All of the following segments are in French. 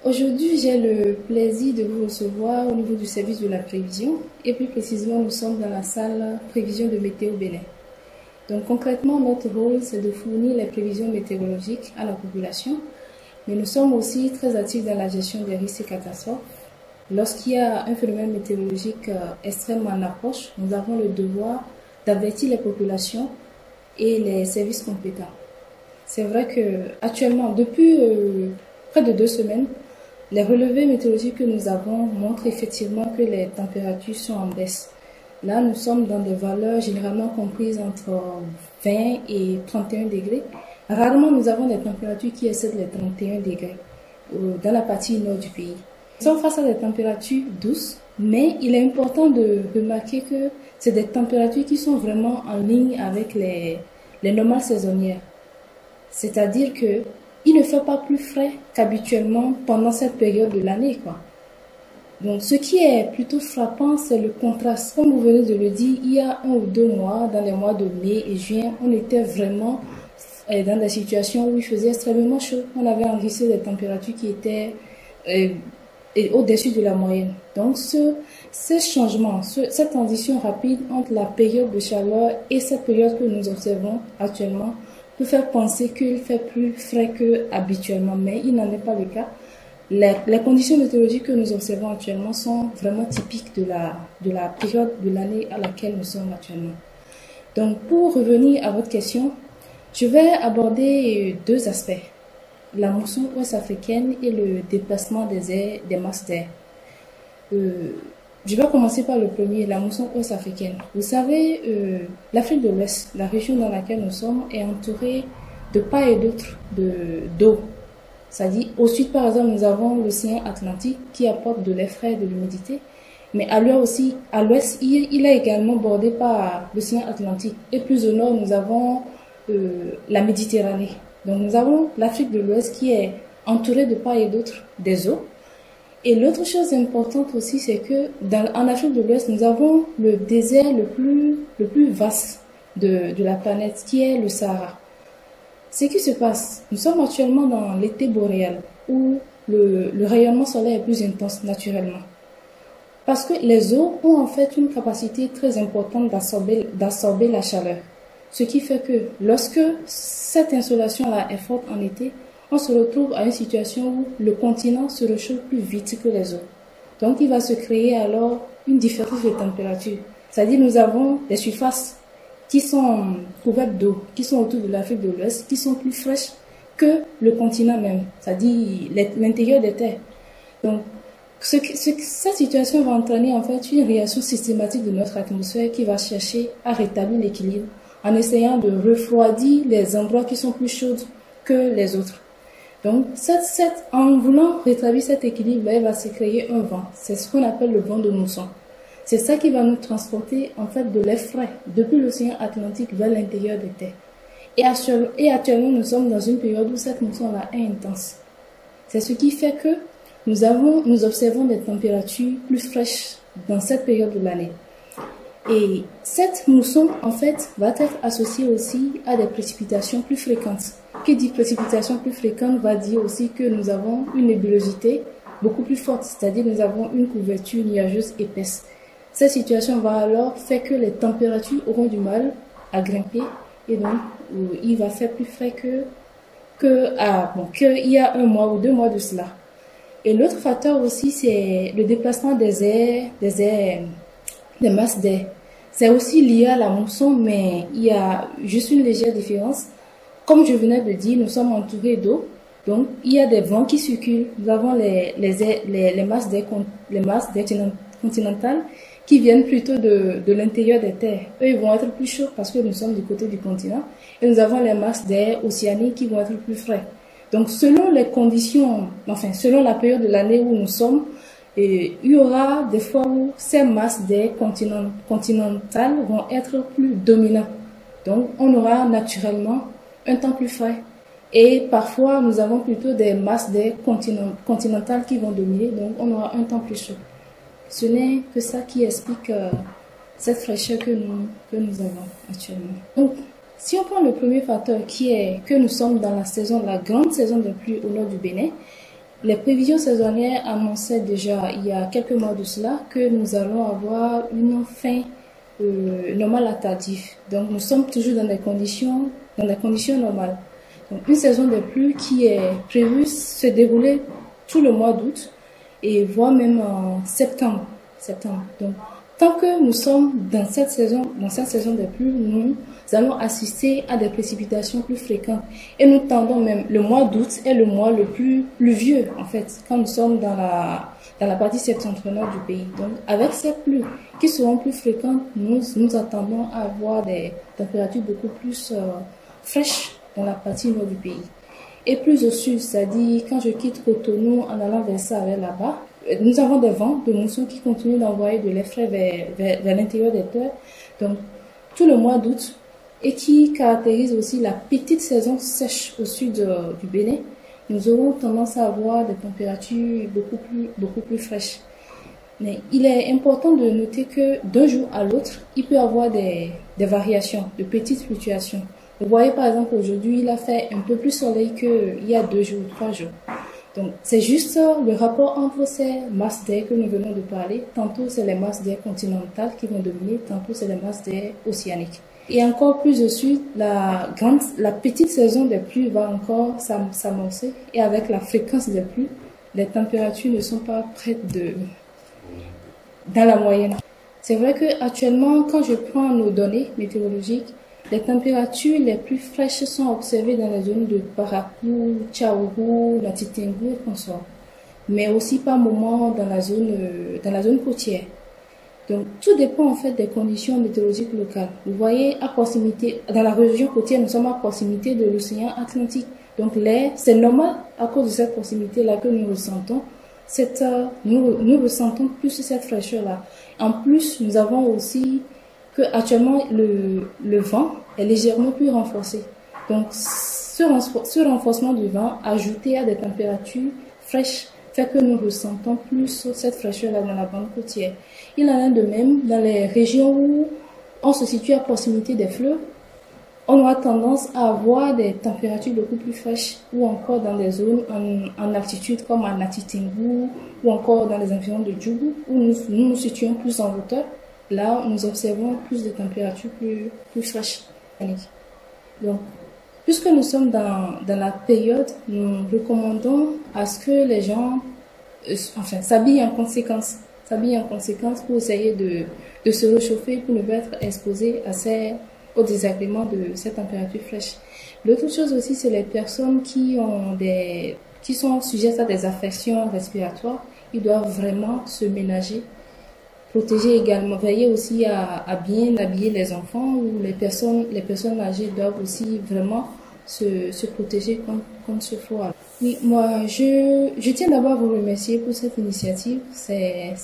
Aujourd'hui, j'ai le plaisir de vous recevoir au niveau du service de la prévision et plus précisément, nous sommes dans la salle prévision de météo Bénin. Donc concrètement, notre rôle, c'est de fournir les prévisions météorologiques à la population, mais nous sommes aussi très actifs dans la gestion des risques et catastrophes. Lorsqu'il y a un phénomène météorologique extrême en approche, nous avons le devoir d'avertir les populations et les services compétents. C'est vrai que actuellement, depuis près de 2 semaines, les relevés météorologiques que nous avons montrent effectivement que les températures sont en baisse. Là, nous sommes dans des valeurs généralement comprises entre 20 et 31 degrés. Rarement, nous avons des températures qui excèdent les 31 degrés dans la partie nord du pays. Nous sommes face à des températures douces, mais il est important de remarquer que c'est des températures qui sont vraiment en ligne avec les normales saisonnières. C'est-à-dire que il ne fait pas plus frais qu'habituellement pendant cette période de l'année, quoi. Donc, ce qui est plutôt frappant, c'est le contraste. Comme vous venez de le dire, il y a 1 ou 2 mois, dans les mois de mai et juin, on était vraiment dans des situations où il faisait extrêmement chaud. On avait enregistré des températures qui étaient au-dessus de la moyenne. Donc, ce changement, cette transition rapide entre la période de chaleur et cette période que nous observons actuellement peut faire penser qu'il fait plus frais qu'habituellement, mais il n'en est pas le cas. Les conditions météorologiques que nous observons actuellement sont vraiment typiques de la période de l'année à laquelle nous sommes actuellement. Donc, pour revenir à votre question, je vais aborder 2 aspects, la mousson ouest-africaine et le déplacement des masses d'air. Je vais commencer par le premier, la mousson ouest-africaine. Vous savez, l'Afrique de l'Ouest, la région dans laquelle nous sommes, est entourée de part et d'autre d'eau. C'est-à-dire, au sud, par exemple, nous avons l'océan Atlantique qui apporte de l'air frais et de l'humidité. Mais à l'ouest, il est également bordé par l'océan Atlantique. Et plus au nord, nous avons la Méditerranée. Donc, nous avons l'Afrique de l'Ouest qui est entourée de part et d'autre des eaux. Et l'autre chose importante aussi, c'est que en Afrique de l'Ouest, nous avons le désert le plus vaste de la planète, qui est le Sahara. Ce qui se passe, nous sommes actuellement dans l'été boréal, où le rayonnement solaire est plus intense naturellement. Parce que les eaux ont en fait une capacité très importante d'absorber la chaleur. Ce qui fait que lorsque cette insolation-là est forte en été, on se retrouve à une situation où le continent se réchauffe plus vite que les autres. Donc, il va se créer alors une différence de température. C'est-à-dire, nous avons des surfaces qui sont couvertes d'eau, qui sont autour de l'Afrique de l'Ouest, qui sont plus fraîches que le continent même, c'est-à-dire l'intérieur des terres. Donc, cette situation va entraîner en fait une réaction systématique de notre atmosphère qui va chercher à rétablir l'équilibre en essayant de refroidir les endroits qui sont plus chauds que les autres. Donc, en voulant rétablir cet équilibre, il va se créer un vent. C'est ce qu'on appelle le vent de mousson. C'est ça qui va nous transporter en fait de l'air frais depuis l'océan Atlantique vers l'intérieur des terres. Et actuellement, nous sommes dans une période où cette mousson-là est intense. C'est ce qui fait que nous observons des températures plus fraîches dans cette période de l'année. Et cette mousson, en fait, va être associée aussi à des précipitations plus fréquentes. Qui dit précipitation plus fréquente va dire aussi que nous avons une nébulosité beaucoup plus forte, c'est-à-dire nous avons une couverture nuageuse épaisse. Cette situation va alors faire que les températures auront du mal à grimper et donc il va faire plus frais qu'il y a 1 mois ou 2 mois de cela. Et l'autre facteur aussi, c'est le déplacement des masses d'air. C'est aussi lié à la mousson, mais il y a juste une légère différence. Comme je venais de dire, nous sommes entourés d'eau, donc il y a des vents qui circulent. Nous avons les masses d'air continentales qui viennent plutôt de l'intérieur des terres. Eux, ils vont être plus chauds parce que nous sommes du côté du continent. Et nous avons les masses d'air océaniques qui vont être plus frais. Donc, selon les conditions, selon la période de l'année où nous sommes, il y aura des fois où ces masses d'air continentales vont être plus dominantes. Donc, on aura naturellement un temps plus frais. Et parfois, nous avons plutôt des masses d'air continentales qui vont dominer, donc on aura un temps plus chaud. Ce n'est que ça qui explique cette fraîcheur que nous avons actuellement. Donc, si on prend le premier facteur qui est que nous sommes dans la grande saison de pluie au nord du Bénin, Les prévisions saisonnières annonçaient déjà il y a quelques mois de cela que nous allons avoir une fin normale à tardive. Donc nous sommes toujours dans des conditions normales. Donc une saison des pluies qui est prévue se dérouler tout le mois d'août et voire même en septembre. Donc tant que nous sommes dans cette saison des pluies, nous allons assister à des précipitations plus fréquentes. Et nous tendons même, le mois d'août est le mois le plus pluvieux, en fait, quand nous sommes dans la partie septentrionale du pays. Donc, avec ces pluies qui seront plus fréquentes, nous attendons à avoir des températures beaucoup plus fraîches dans la partie nord du pays. Et plus au sud, c'est-à-dire quand je quitte Cotonou en allant vers ça, vers là-bas, nous avons des vents de mousson qui continuent d'envoyer de l'air frais vers l'intérieur des terres. Donc, tout le mois d'août, et qui caractérise aussi la petite saison sèche au sud du Bénin, nous aurons tendance à avoir des températures beaucoup plus fraîches. Mais il est important de noter que d'un jour à l'autre, il peut y avoir des variations, de petites fluctuations. Vous voyez par exemple aujourd'hui, il a fait un peu plus soleil qu'il y a 2 jours, 3 jours. Donc c'est juste le rapport entre ces masses d'air que nous venons de parler. Tantôt c'est les masses d'air continentales qui vont dominer, tantôt c'est les masses d'air océaniques. Et encore plus au sud, la petite saison des pluies va encore s'amorcer. Et avec la fréquence des pluies, les températures ne sont pas près dans la moyenne. C'est vrai qu'actuellement, quand je prends nos données météorologiques, les températures les plus fraîches sont observées dans les zones de Parakou, Tchaougou, Latitengu et consorts. Mais aussi par moments dans la zone côtière. Donc, tout dépend en fait des conditions météorologiques locales. Vous voyez, à proximité, dans la région côtière, nous sommes à proximité de l'océan Atlantique. Donc, l'air, c'est normal à cause de cette proximité-là que nous ressentons. Nous ressentons plus cette fraîcheur-là. En plus, nous avons aussi que actuellement le vent est légèrement plus renforcé. Donc, ce renforcement du vent, ajouté à des températures fraîches, fait que nous ressentons plus cette fraîcheur-là dans la bande côtière. Il en est de même dans les régions où on se situe à proximité des fleuves. On aura tendance à avoir des températures beaucoup plus fraîches ou encore dans des zones en altitude comme à Latitengu ou encore dans les environs de Djougou où nous nous situons plus en hauteur. Là, nous observons plus de températures plus fraîches. Donc, puisque nous sommes dans la période, nous recommandons à ce que les gens s'habillent en conséquence. Pour essayer de se réchauffer, pour ne pas être exposés au désagrément de cette température fraîche. L'autre chose aussi, c'est les personnes qui sont sujettes à des affections respiratoires. Ils doivent vraiment se ménager, protéger également, veiller aussi à bien habiller les enfants ou les personnes âgées doivent aussi vraiment se protéger contre ce froid. Oui, moi, je tiens d'abord à vous remercier pour cette initiative. C'est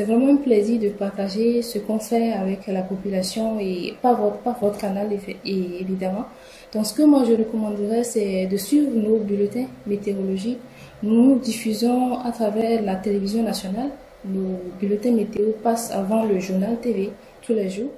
vraiment un plaisir de partager ce qu'on fait avec la population et par votre canal, évidemment. Donc, ce que moi je recommanderais, c'est de suivre nos bulletins météorologiques. Nous diffusons à travers la télévision nationale. Nos bulletins météo passent avant le journal TV tous les jours.